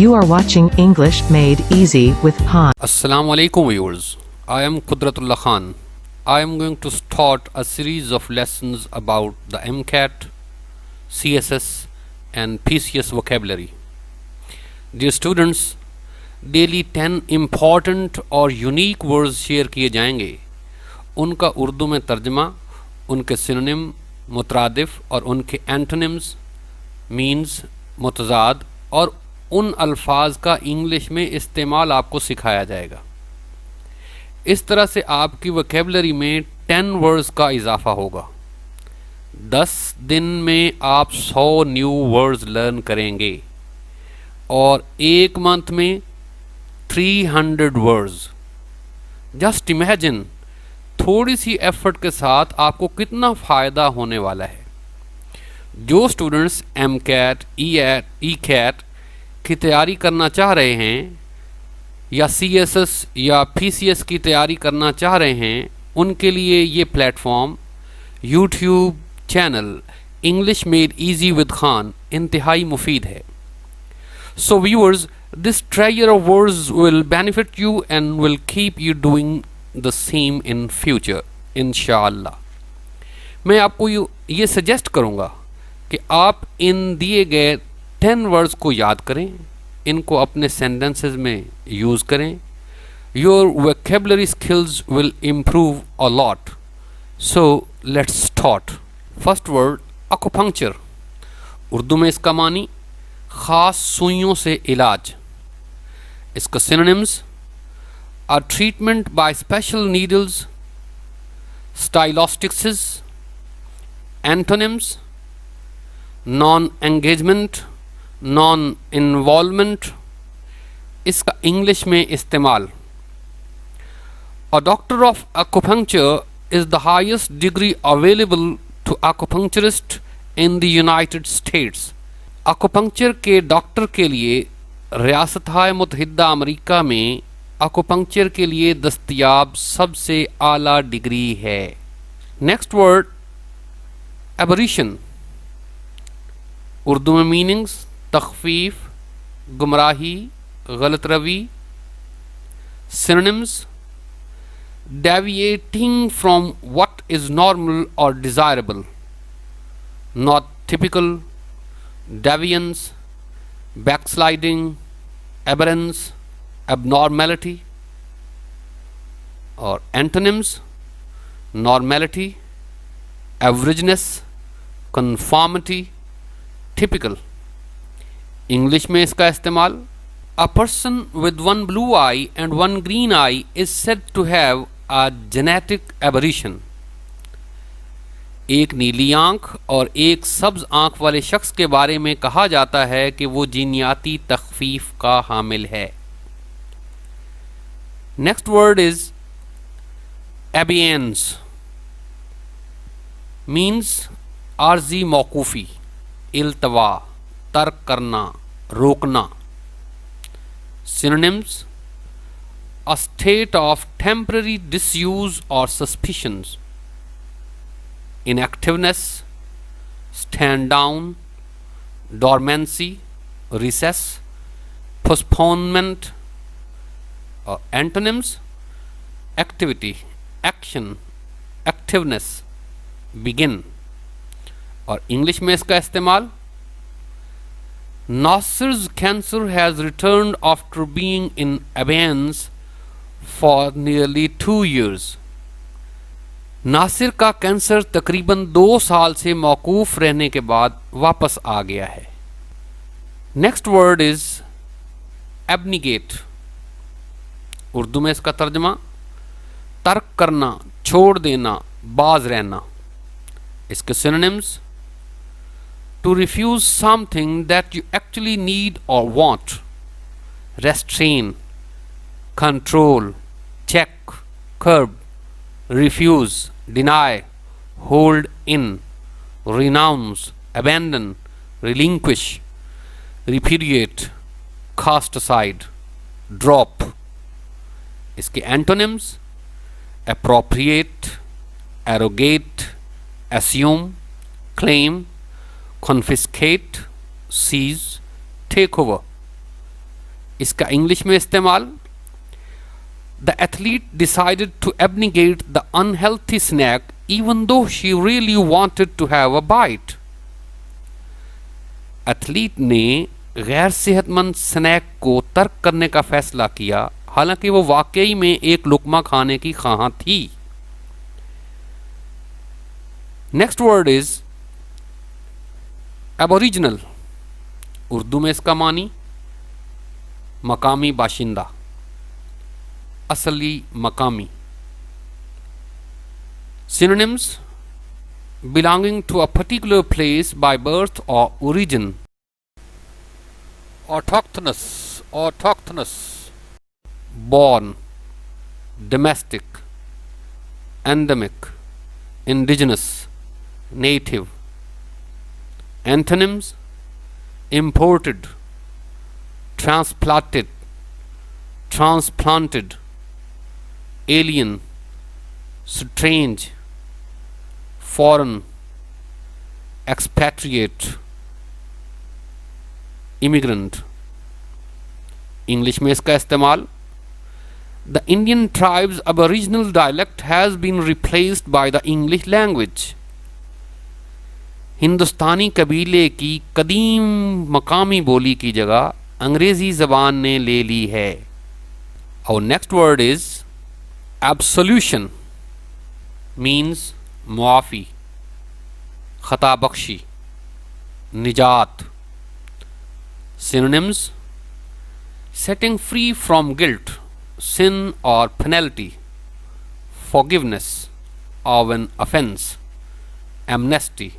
You are watching English Made Easy with Han. Assalamu alaikum viewers. I am Qudratullah Khan. I am going to start a series of lessons about the MCAT, CSS and PCS vocabulary. Dear students, daily 10 important और unique words share किए जाएंगे. उनका उर्दू में तर्जमा, उनके synonym, मुतरादिफ और उनके antonyms, means, मुतजाद और उन अल्फाज का इंग्लिश में इस्तेमाल आपको सिखाया जाएगा. इस तरह से आपकी वोकेबलरी में 10 वर्ड्स का इजाफा होगा. 10 दिन में आप 100 न्यू वर्ड्स लर्न करेंगे और एक मंथ में 300 वर्ड्स. जस्ट इमेजिन, थोड़ी सी एफर्ट के साथ आपको कितना फ़ायदा होने वाला है. जो स्टूडेंट्स एमकैट, ई-कैट की तैयारी करना चाह रहे हैं या सीएसएस या पीसीएस की तैयारी करना चाह रहे हैं, उनके लिए ये platform, YouTube channel English made easy with Khan इंतहाई मुफीद है. So viewers, this treasure of words will benefit you and will keep you doing the same in future इंशाअल्लाह. मैं आपको ये सजेस्ट करूँगा कि आप इन दिए गए 10 वर्ड्स को याद करें, इनको अपने सेंटेंसेस में यूज़ करें. Your vocabulary skills will improve a lot. So let's start. First word, acupuncture. Urdu में इसका मानी ख़ास सुइयों से इलाज. इसका synonyms, a treatment by special needles, stylostixis. Antonyms, non engagement, non involvement. इसका इंग्लिश में इस्तेमाल, a doctor of acupuncture is the highest degree available to acupuncturist in the United States. Acupuncture के डॉक्टर के लिए रियासत-ए मुत्तहिदा अमेरिका में acupuncture के लिए दस्तयाब सबसे आला डिग्री है. Next word, एबरिशन. उर्दू में मीनिंग्स, तख्फीफ, गुमराही, गलत रवी. Synonyms, deviating from what is normal और desirable, not typical, deviance, backsliding, aberrance, abnormality. और antonyms, normality, averageness, conformity, typical. English में इसका इस्तेमाल, a person with one blue eye and one green eye is said to have a genetic aberration. एक नीली आंख और एक सब्ज आंख वाले शख्स के बारे में कहा जाता है कि वो जीनियाती तख्फीफ का हामिल है. Next word is abeyance. Means आर्जी मौकूफ़ी, इल्तवा, तर्क करना, रोकना. Synonyms, a state of temporary disuse और suspension, inactiveness, stand down, dormancy, recess, postponement. और antonyms, activity, action, activeness, begin. और इंग्लिश में इसका इस्तेमाल, Nasir's cancer has returned after being in abeyance for nearly 2 years. Nasir का कैंसर तकरीबन 2 साल से मौकूफ रहने के बाद वापस आ गया है. Next word is abnegate. Urdu में इसका तर्जमा, तर्क करना, छोड़ देना, बाज रहना. इसके synonyms, to refuse something that you actually need or want, restrain, control, check, curb, refuse, deny, hold in, renounce, abandon, relinquish, repudiate, cast aside, drop. इसके antonyms, appropriate, arrogate, assume, claim, confiscate, seize, take over. इसका English में इस्तेमाल, the athlete decided to abnegate the unhealthy snack even though she really wanted to have a bite. Athlete ने गैर सेहतमंद snack को तर्क करने का फैसला किया, हालांकि वो वाकई में एक लुकमा खाने की ख्वाहां थी। Next word is aboriginal. Urdu में इसका मानी मकामी बाशिंदा, असली मकामी। Synonyms: belonging to a particular place by birth or origin. Autochthonous, autochthonous, born, domestic, endemic, indigenous, native. Antonyms: imported, transplanted, transplanted, alien, strange, foreign, expatriate, immigrant. English में इसका इस्तेमाल, the Indian tribes aboriginal dialect has been replaced by the English language. हिंदुस्तानी कबीले की कदीम मकामी बोली की जगह अंग्रेजी जबान ने ले ली है। और next word is absolution, means मुआफ़ी, ख़ता बख्शी, निजात। Synonyms: setting free from guilt, sin or penalty, forgiveness of an offense, amnesty,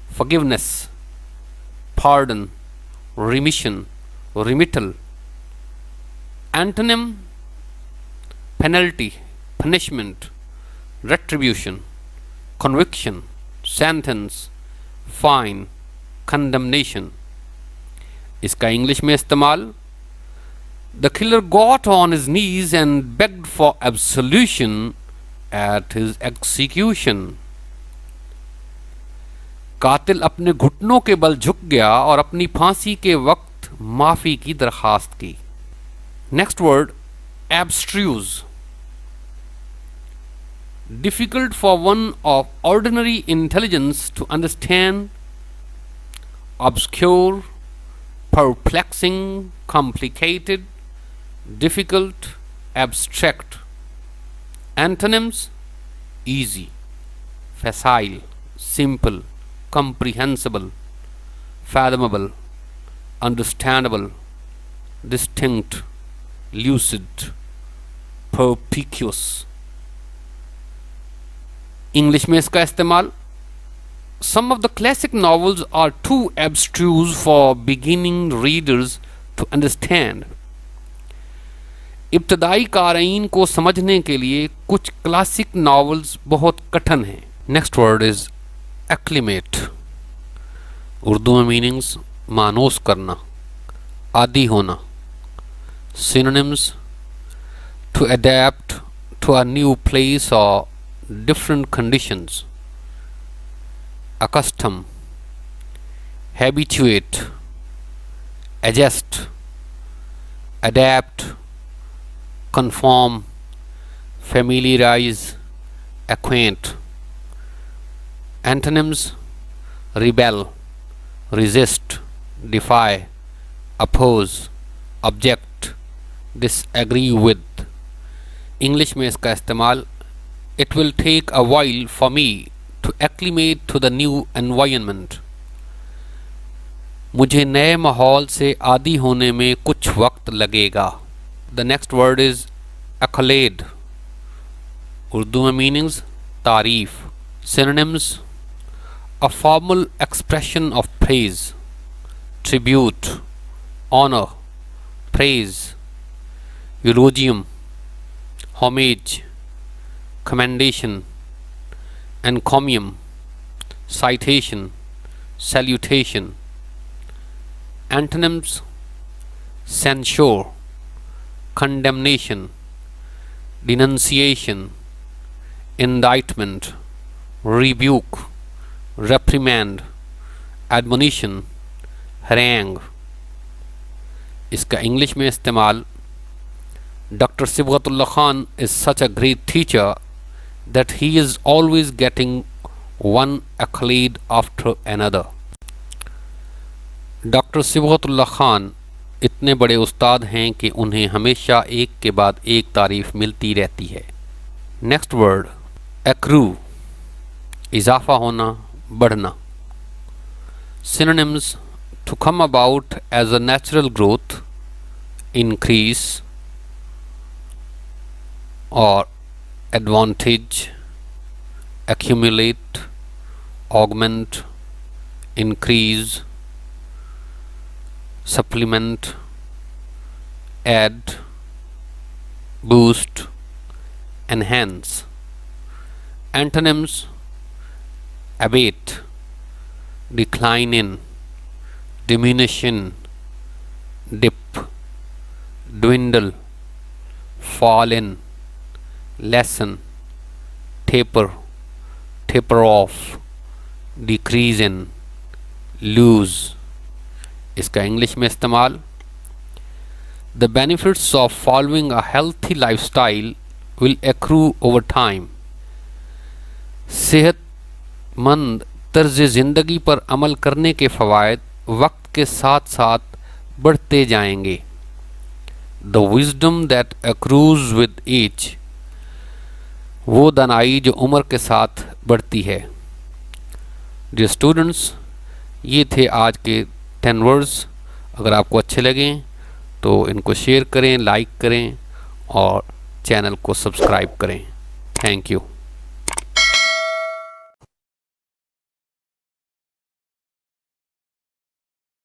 forgiveness, pardon, remission, remittal. Antonym: penalty, punishment, retribution, conviction, sentence, fine, condemnation. इसका इंग्लिश में इस्तेमाल, the killer got on his knees and bagged for absolution at his execution. कातिल अपने घुटनों के बल झुक गया और अपनी फांसी के वक्त माफी की दरखास्त की। Next word abstruse, difficult for one of ordinary intelligence to understand, obscure, perplexing, complicated, difficult, abstract. Antonyms: easy, facile, simple, comprehensible, fathomable, understandable, distinct, lucid, perspicuous. English में इसका इस्तेमाल, some of the classic novels are too abstruse for beginning readers to understand. इब्तदाई क़ारीन को समझने के लिए कुछ classic novels बहुत कठिन हैं। Next word is acclimate. Urdu में मीनिंग्स: मानूस करना, आदी होना। Synonyms: to adapt to a new place और different conditions. Accustom, habituate, adjust, adapt, conform, familiarize, acquaint. Antonyms: rebel, resist, defy, oppose, object, disagree with. English में इसका इस्तेमाल, it will take a while for me to acclimate to the new environment. मुझे नए माहौल से आदी होने में कुछ वक्त लगेगा। The next word is accolade. Urdu में मीनिंग्स: तारीफ। Synonyms: a formal expression of praise, tribute, honor, praise, eulogium, homage, commendation, encomium, citation, salutation. Antonyms: censure, condemnation, denunciation, indictment, rebuke, reprimand, admonition, harangue. इसका इंग्लिश में इस्तेमाल Dr. Sibghatullah Khan is such a great teacher that he is always getting one accolade after another. Doctor Sibgatullah Khan इतने बड़े उस्ताद हैं कि उन्हें हमेशा एक के बाद एक तारीफ़ मिलती रहती है। नेक्स्ट वर्ड एक्रू, इजाफ़ा होना, बढ़ना। Synonyms to come about as a natural growth, increase और advantage, accumulate, augment, increase, supplement, add, boost, enhance. Antonyms: abate, decline in, diminish in, dip, dwindle, fall in, lessen, taper, taper off, decrease in, lose. इसका English में इस्तेमाल The benefits of following a healthy lifestyle will accrue over time. सेहतमंद तर्ज ज़िंदगी पर अमल करने के फ़वाइद वक्त के साथ साथ बढ़ते जाएंगे। The wisdom that accrues with age, वो दानाई जो उम्र के साथ बढ़ती है। डियर स्टूडेंट्स, ये थे आज के 10 वर्ड्स। अगर आपको अच्छे लगें तो इनको शेयर करें, लाइक करें और चैनल को सब्सक्राइब करें। Thank you.